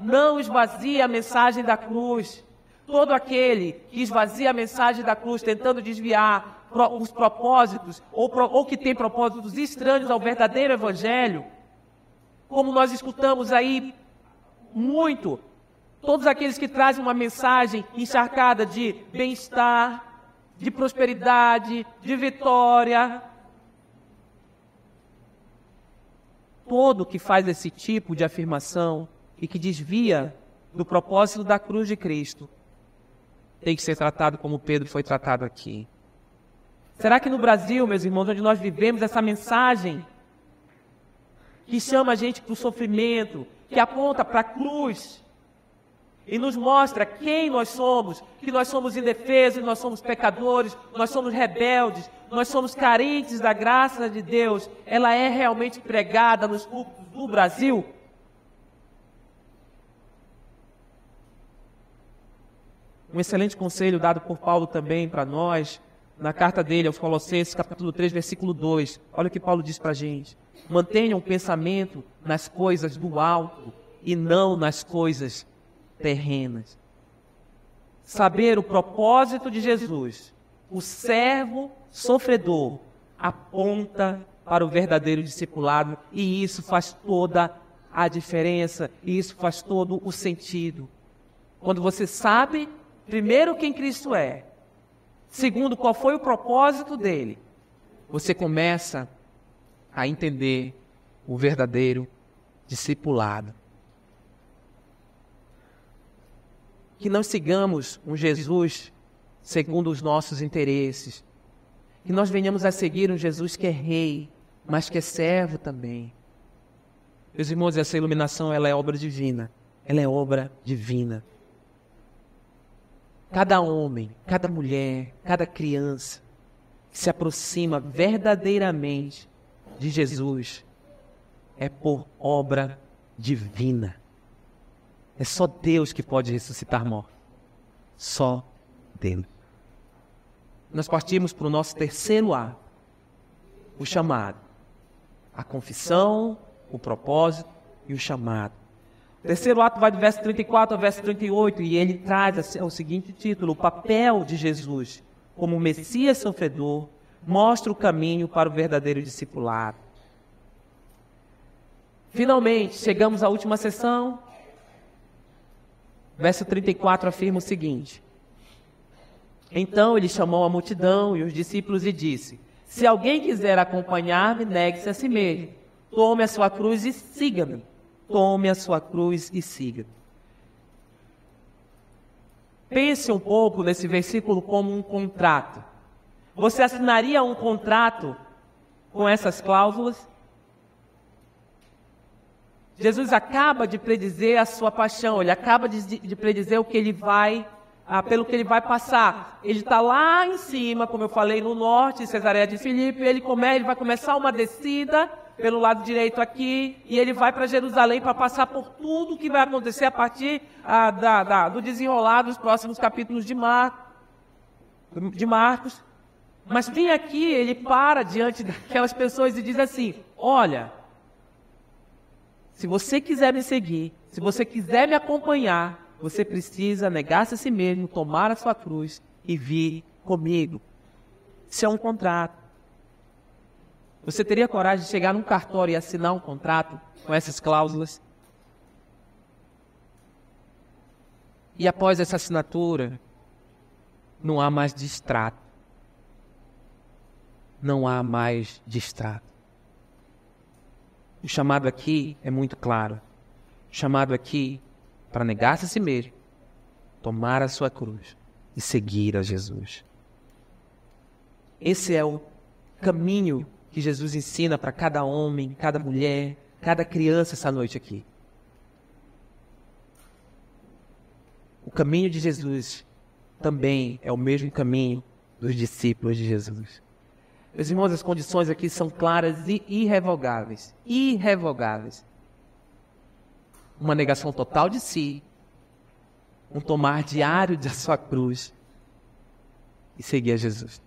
não esvazie a mensagem da cruz. Todo aquele que esvazia a mensagem da cruz, tentando desviar os propósitos, ou que tem propósitos estranhos ao verdadeiro evangelho, como nós escutamos aí muito, todos aqueles que trazem uma mensagem encharcada de bem-estar, de prosperidade, de vitória. Todo que faz esse tipo de afirmação e que desvia do propósito da cruz de Cristo tem que ser tratado como Pedro foi tratado aqui. Será que no Brasil, meus irmãos, onde nós vivemos essa mensagem que chama a gente para o sofrimento, que aponta para a cruz e nos mostra quem nós somos, que nós somos indefesos, nós somos pecadores, nós somos rebeldes, nós somos carentes da graça de Deus, ela é realmente pregada nos púlpitos do Brasil? Um excelente conselho dado por Paulo também para nós, na carta dele aos Colossenses, capítulo 3, versículo 2. Olha o que Paulo diz para a gente. Mantenham o pensamento nas coisas do alto e não nas coisas terrenas. Saber o propósito de Jesus, o servo sofredor, aponta para o verdadeiro discipulado, e isso faz toda a diferença, e isso faz todo o sentido. Quando você sabe, primeiro, quem Cristo é, segundo, qual foi o propósito dele, você começa a entender o verdadeiro discipulado. Que não sigamos um Jesus segundo os nossos interesses. Que nós venhamos a seguir um Jesus que é rei, mas que é servo também. Meus irmãos, essa iluminação, ela é obra divina. Ela é obra divina. Cada homem, cada mulher, cada criança que se aproxima verdadeiramente de Jesus é por obra divina. É só Deus que pode ressuscitar mortos. Só Deus. Nós partimos para o nosso terceiro ato, o chamado. A confissão, o propósito e o chamado. O terceiro ato vai do verso 34 ao verso 38 e ele traz o seguinte título: o papel de Jesus como Messias sofredor mostra o caminho para o verdadeiro discipulado. Finalmente, chegamos à última sessão. Verso 34 afirma o seguinte: então ele chamou a multidão e os discípulos e disse: se alguém quiser acompanhar-me, negue-se a si mesmo. Tome a sua cruz e siga-me. Tome a sua cruz e siga-me. Pense um pouco nesse versículo como um contrato. Você assinaria um contrato com essas cláusulas? Jesus acaba de predizer a sua paixão, ele acaba de predizer o que ele vai, pelo que ele vai passar. Ele está lá em cima, como eu falei, no norte, em Cesareia de Filipe, ele vai começar uma descida pelo lado direito aqui, e ele vai para Jerusalém para passar por tudo que vai acontecer a partir do desenrolar dos próximos capítulos de Marcos. Mas bem aqui, ele para diante daquelas pessoas e diz assim: olha, se você quiser me seguir, se você quiser me acompanhar, você precisa negar-se a si mesmo, tomar a sua cruz e vir comigo. Isso é um contrato. Você teria coragem de chegar num cartório e assinar um contrato com essas cláusulas? E após essa assinatura, não há mais distrato. Não há mais distrato. O chamado aqui é muito claro. O chamado aqui para negar-se a si mesmo, tomar a sua cruz e seguir a Jesus. Esse é o caminho que Jesus ensina para cada homem, cada mulher, cada criança essa noite aqui. O caminho de Jesus também é o mesmo caminho dos discípulos de Jesus. Meus irmãos, as condições aqui são claras e irrevogáveis. Irrevogáveis. Uma negação total de si. Um tomar diário da sua cruz. E seguir a Jesus.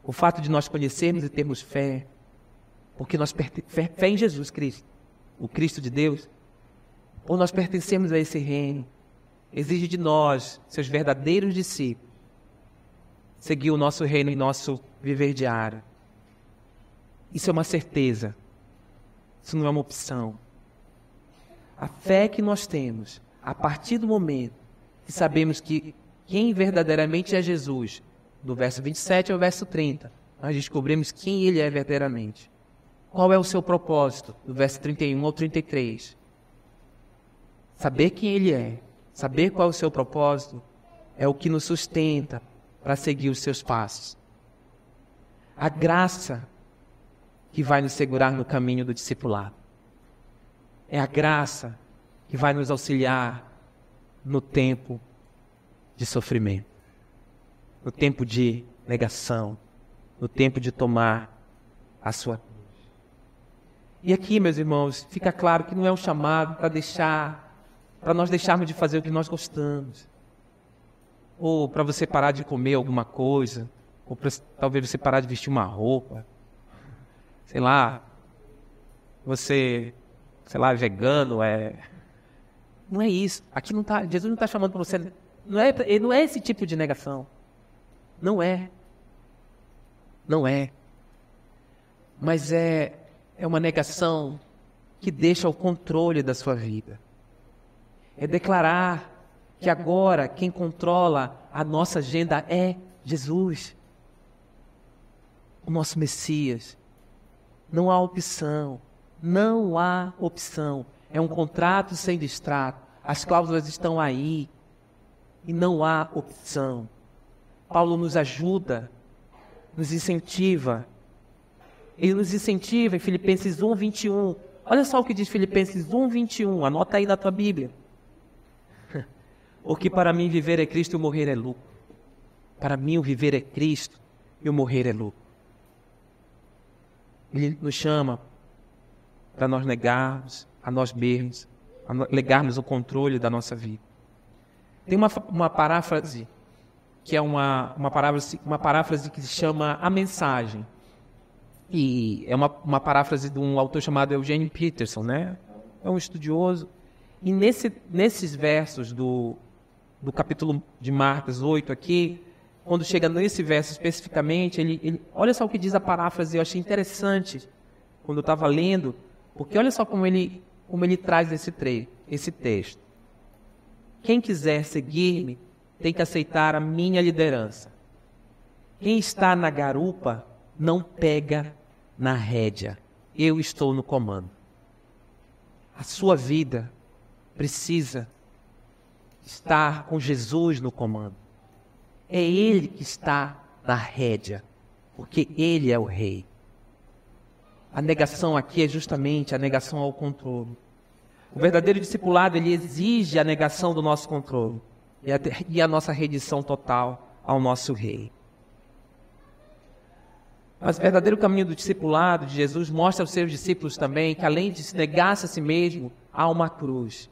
O fato de nós conhecermos e termos fé, porque nós fé em Jesus Cristo, o Cristo de Deus, ou nós pertencemos a esse reino, exige de nós, seus verdadeiros discípulos, seguir o nosso reino e nosso viver diário. Isso é uma certeza. Isso não é uma opção. A fé que nós temos, a partir do momento que sabemos que quem verdadeiramente é Jesus, do verso 27 ao verso 30, nós descobrimos quem Ele é verdadeiramente. Qual é o seu propósito, do verso 31 ao 33. Saber quem Ele é, saber qual é o seu propósito, é o que nos sustenta para seguir os seus passos. A graça que vai nos segurar no caminho do discipulado. É a graça que vai nos auxiliar no tempo de sofrimento, no tempo de negação, no tempo de tomar a sua cruz. E aqui, meus irmãos, fica claro que não é um chamado para nós deixarmos de fazer o que nós gostamos, ou para você parar de comer alguma coisa, ou para talvez você parar de vestir uma roupa, sei lá, você, é vegano, Não é isso. Aqui não tá, Jesus não está chamando para você. Não é esse tipo de negação. Não é. Não é. Mas é uma negação que deixa o controle da sua vida. É declarar que agora quem controla a nossa agenda é Jesus, o nosso Messias. Não há opção. Não há opção. É um contrato sem distrato. As cláusulas estão aí. E não há opção. Paulo nos ajuda, nos incentiva. Ele nos incentiva em Filipenses 1, 21. Olha só o que diz Filipenses 1, 21. Anota aí na tua Bíblia. O que para mim viver é Cristo e o morrer é lucro. Para mim o viver é Cristo e o morrer é lucro. Ele nos chama para nós negarmos a nós mesmos, negarmos o controle da nossa vida. Tem uma paráfrase, que é uma paráfrase que se chama A Mensagem. E é uma paráfrase de um autor chamado Eugene Peterson, né? É um estudioso. E nesses versos do capítulo de Marcos 8 aqui, quando chega nesse verso especificamente, ele olha só o que diz a paráfrase, eu achei interessante quando eu estava lendo, porque olha só como ele traz esse texto. Quem quiser seguir-me tem que aceitar a minha liderança. Quem está na garupa não pega na rédea. Eu estou no comando. A sua vida precisa estar com Jesus no comando. É Ele que está na rédea, porque Ele é o Rei. A negação aqui é justamente a negação ao controle. O verdadeiro discipulado, ele exige a negação do nosso controle e a nossa rendição total ao nosso Rei. Mas o verdadeiro caminho do discipulado de Jesus mostra aos seus discípulos também que, além de se negar a si mesmo, há uma cruz.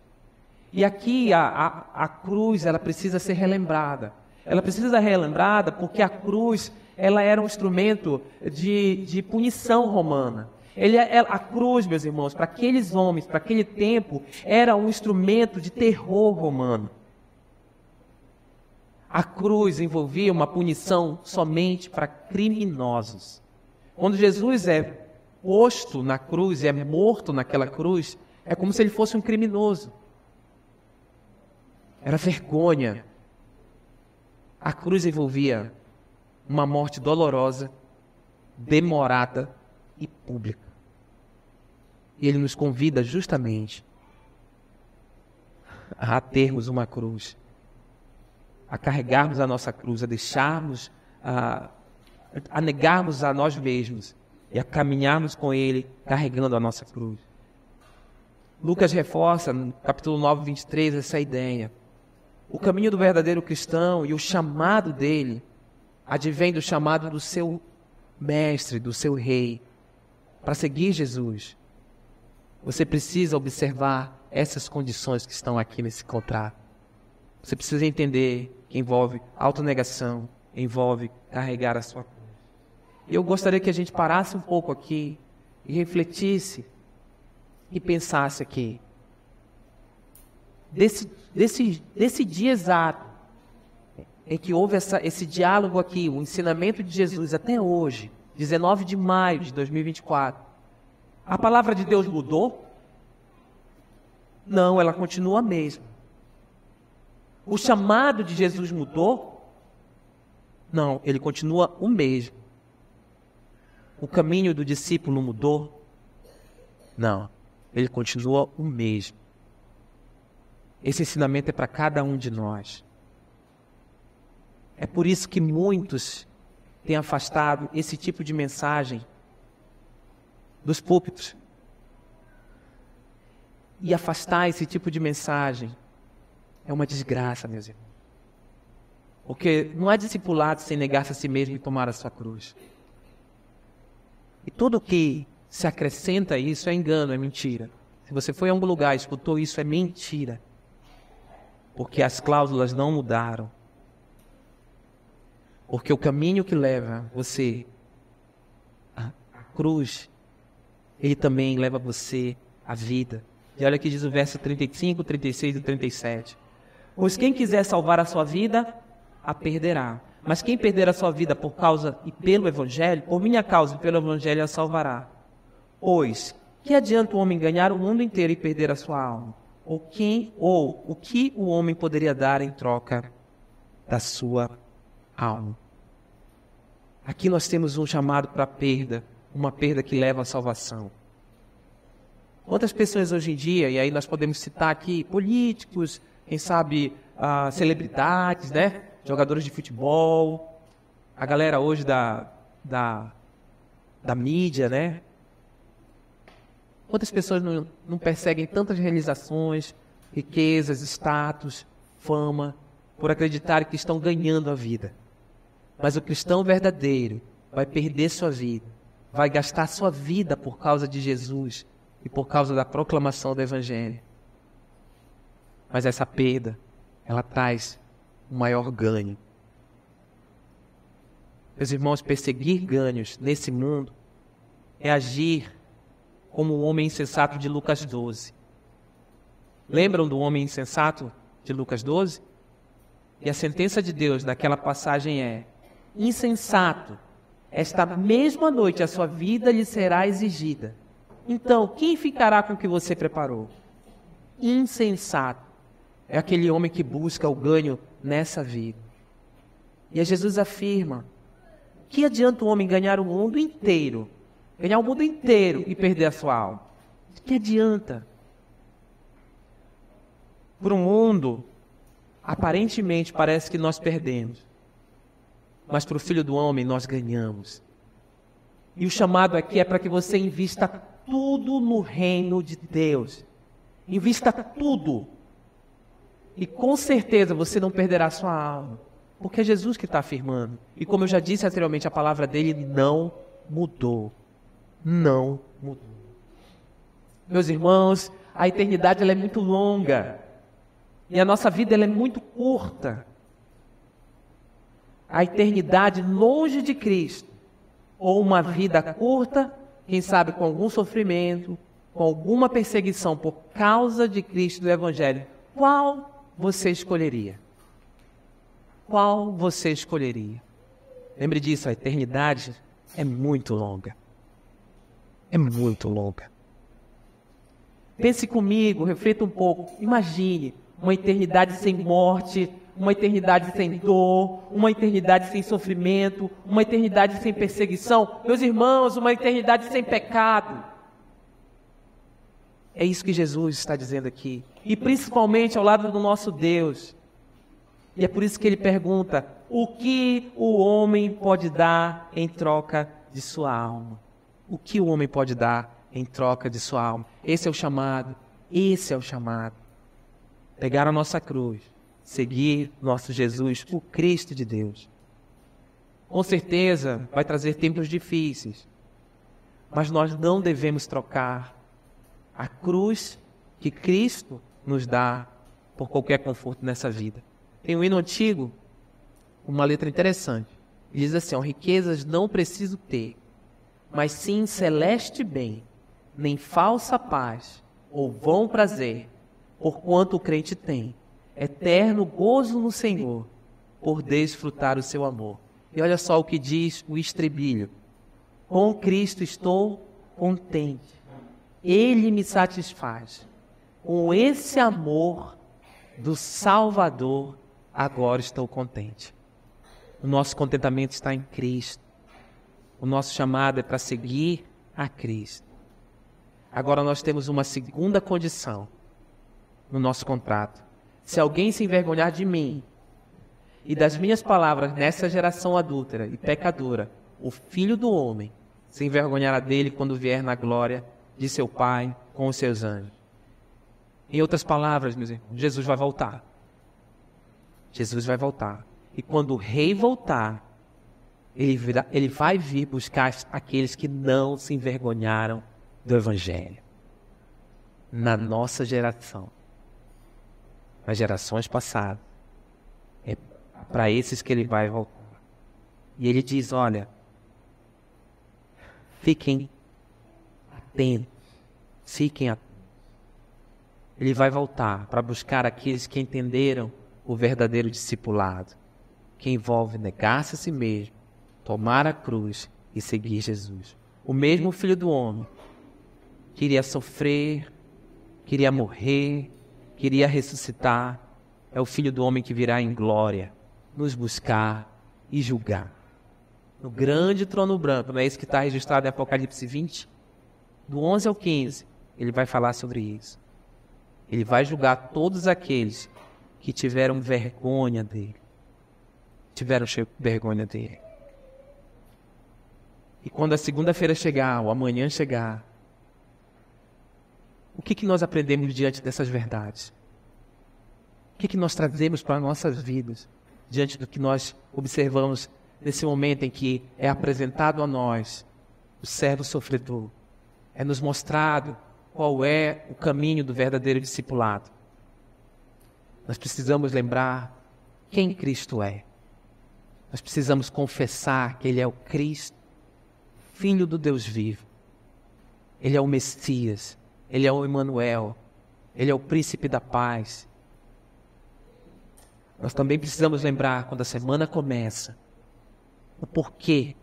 E aqui a cruz, ela precisa ser relembrada. Ela precisa ser relembrada porque a cruz, ela era um instrumento de punição romana. A cruz, meus irmãos, para aqueles homens, para aquele tempo, era um instrumento de terror romano. A cruz envolvia uma punição somente para criminosos. Quando Jesus é posto na cruz e é morto naquela cruz, é como se ele fosse um criminoso. Era vergonha. A cruz envolvia uma morte dolorosa, demorada e pública. E ele nos convida justamente a termos uma cruz, a carregarmos a nossa cruz, a deixarmos, a negarmos a nós mesmos e a caminharmos com Ele carregando a nossa cruz. Lucas reforça no capítulo 9, 23 essa ideia. O caminho do verdadeiro cristão e o chamado dele advém do chamado do seu mestre, do seu rei, para seguir Jesus, você precisa observar essas condições que estão aqui nesse contrato. Você precisa entender que envolve autonegação, envolve carregar a sua cruz. E eu gostaria que a gente parasse um pouco aqui e refletisse e pensasse aqui. Desse dia exato em que houve esse diálogo aqui, o ensinamento de Jesus até hoje, 19 de maio de 2024, a palavra de Deus mudou? Não, ela continua a mesma. O chamado de Jesus mudou? Não, ele continua o mesmo. O caminho do discípulo mudou? Não, ele continua o mesmo. Esse ensinamento é para cada um de nós. É por isso que muitos têm afastado esse tipo de mensagem dos púlpitos. E afastar esse tipo de mensagem é uma desgraça, meus irmãos. Porque não há discipulado sem negar-se a si mesmo e tomar a sua cruz. E tudo que se acrescenta a isso é engano, é mentira. Se você foi a algum lugar e escutou isso, é mentira. Porque as cláusulas não mudaram. Porque o caminho que leva você à cruz, ele também leva você à vida. E olha que diz o verso 35, 36 e 37. Pois quem quiser salvar a sua vida, a perderá. Mas quem perder a sua vida por causa e pelo Evangelho, por minha causa e pelo Evangelho, a salvará. Pois, que adianta o homem ganhar o mundo inteiro e perder a sua alma? Ou o que o homem poderia dar em troca da sua alma? Aqui nós temos um chamado para perda, uma perda que leva à salvação. Quantas pessoas hoje em dia, e aí nós podemos citar aqui políticos, quem sabe celebridades, né? Jogadores de futebol, a galera hoje da mídia, né? Quantas pessoas não perseguem tantas realizações, riquezas, status, fama, por acreditarem que estão ganhando a vida. Mas o cristão verdadeiro vai perder sua vida, vai gastar sua vida por causa de Jesus e por causa da proclamação do Evangelho. Mas essa perda, ela traz um maior ganho. Meus irmãos, perseguir ganhos nesse mundo é agir como o homem insensato de Lucas 12. Lembram do homem insensato de Lucas 12? E a sentença de Deus naquela passagem é: insensato, esta mesma noite a sua vida lhe será exigida. Então, quem ficará com o que você preparou? Insensato é aquele homem que busca o ganho nessa vida. E Jesus afirma: que adianta o homem ganhar o mundo inteiro? Ganhar o mundo inteiro e perder a sua alma? Que adianta? Por um mundo, aparentemente parece que nós perdemos. Mas para o Filho do Homem nós ganhamos. E o chamado aqui é para que você invista tudo no reino de Deus. Invista tudo. E com certeza você não perderá sua alma. Porque é Jesus que está afirmando. E como eu já disse anteriormente, a palavra dele não mudou. Não mudou. Meus irmãos, a eternidade ela é muito longa. E a nossa vida ela é muito curta. A eternidade longe de Cristo. Ou uma vida curta, quem sabe com algum sofrimento, com alguma perseguição por causa de Cristo e do Evangelho. Qual você escolheria? Qual você escolheria? Lembre disso, a eternidade é muito longa. É muito longa. Pense comigo, reflita um pouco. Imagine uma eternidade sem morte, uma eternidade sem dor, uma eternidade sem sofrimento, uma eternidade sem perseguição. Meus irmãos, uma eternidade sem pecado. É isso que Jesus está dizendo aqui. E principalmente ao lado do nosso Deus. E é por isso que ele pergunta: o que o homem pode dar em troca de sua alma? O que o homem pode dar em troca de sua alma? Esse é o chamado. Esse é o chamado. Pegar a nossa cruz. Seguir nosso Jesus, o Cristo de Deus. Com certeza vai trazer tempos difíceis, mas nós não devemos trocar a cruz que Cristo nos dá por qualquer conforto nessa vida. Tem um hino antigo, uma letra interessante, diz assim: riquezas não preciso ter, mas sim celeste bem, nem falsa paz ou vão prazer, porquanto o crente tem eterno gozo no Senhor, por desfrutar o seu amor. E olha só o que diz o estribilho: com Cristo estou contente, Ele me satisfaz, com esse amor do Salvador agora estou contente. O nosso contentamento está em Cristo. O nosso chamado é para seguir a Cristo. Agora nós temos uma segunda condição no nosso contrato. Se alguém se envergonhar de mim e das minhas palavras nessa geração adúltera e pecadora, o Filho do Homem se envergonhará dele quando vier na glória de seu Pai com os seus anjos. Em outras palavras, meus irmãos, Jesus vai voltar. Jesus vai voltar. E quando o Rei voltar, ele vai vir buscar aqueles que não se envergonharam do Evangelho. Na nossa geração. Nas gerações passadas. É para esses que ele vai voltar. E ele diz, olha, fiquem atentos. Fiquem atentos. Ele vai voltar para buscar aqueles que entenderam o verdadeiro discipulado, que envolve negar-se a si mesmo, tomar a cruz e seguir Jesus. O mesmo Filho do Homem queria sofrer, queria morrer, queria ressuscitar. É o Filho do Homem que virá em glória nos buscar e julgar. No grande trono branco, não é isso que está registrado em Apocalipse 20? Do 11 ao 15, ele vai falar sobre isso. Ele vai julgar todos aqueles que tiveram vergonha dele. Tiveram vergonha dele. E quando a segunda-feira chegar, ou amanhã chegar, o que nós aprendemos diante dessas verdades? O que nós trazemos para as nossas vidas, diante do que nós observamos nesse momento em que é apresentado a nós o servo sofredor? É nos mostrado qual é o caminho do verdadeiro discipulado. Nós precisamos lembrar quem Cristo é. Nós precisamos confessar que Ele é o Cristo, Filho do Deus vivo. Ele é o Messias, Ele é o Emanuel, Ele é o Príncipe da Paz. Nós também precisamos lembrar, quando a semana começa, o porquê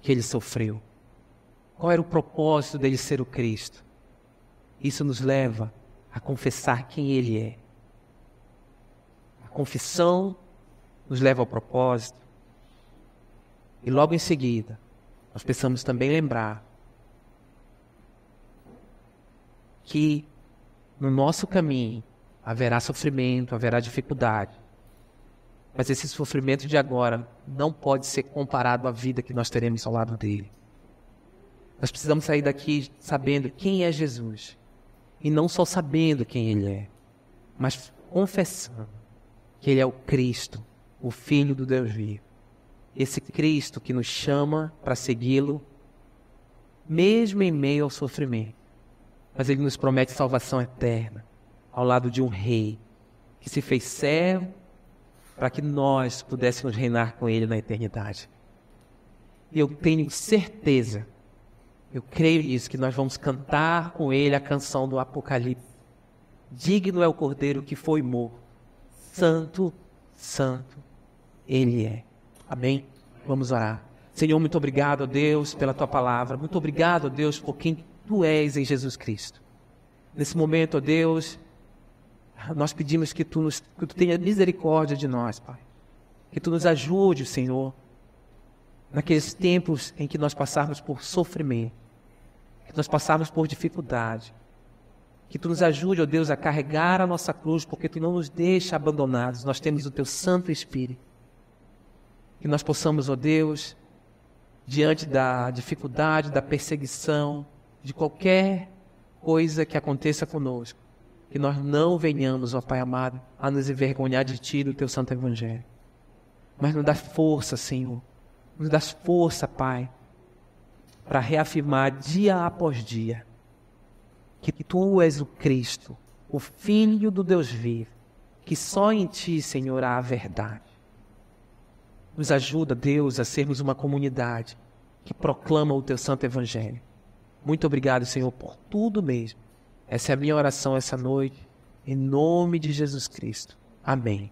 que Ele sofreu. Qual era o propósito dele ser o Cristo? Isso nos leva a confessar quem Ele é. A confissão nos leva ao propósito. E logo em seguida, nós precisamos também lembrar que no nosso caminho haverá sofrimento, haverá dificuldade. Mas esse sofrimento de agora não pode ser comparado à vida que nós teremos ao lado dele. Nós precisamos sair daqui sabendo quem é Jesus. E não só sabendo quem Ele é, mas confessando que Ele é o Cristo, o Filho do Deus vivo. Esse Cristo que nos chama para segui-lo, mesmo em meio ao sofrimento. Mas Ele nos promete salvação eterna, ao lado de um Rei, que se fez servo para que nós pudéssemos reinar com Ele na eternidade. E eu tenho certeza, eu creio nisso, que nós vamos cantar com Ele a canção do Apocalipse. Digno é o Cordeiro que foi morto. Santo, santo, Ele é. Amém? Vamos orar. Senhor, muito obrigado, ó Deus, pela Tua palavra. Muito obrigado, ó Deus, por quem Tu és em Jesus Cristo. Nesse momento, ó Deus, nós pedimos que Tu tenha misericórdia de nós, Pai. Que Tu nos ajude, Senhor, naqueles tempos em que nós passarmos por sofrimento, que nós passarmos por dificuldade, que Tu nos ajude, ó Deus, a carregar a nossa cruz, porque Tu não nos deixa abandonados, nós temos o Teu Santo Espírito. Que nós possamos, ó Deus, diante da dificuldade, da perseguição, de qualquer coisa que aconteça conosco, que nós não venhamos, ó Pai amado, a nos envergonhar de Ti e do Teu Santo Evangelho. Mas nos dá força, Senhor, nos dá força, Pai, para reafirmar dia após dia que Tu és o Cristo, o Filho do Deus vivo, que só em Ti, Senhor, há a verdade. Nos ajuda, Deus, a sermos uma comunidade que proclama o Teu Santo Evangelho. Muito obrigado, Senhor, por tudo mesmo. Essa é a minha oração essa noite, em nome de Jesus Cristo. Amém.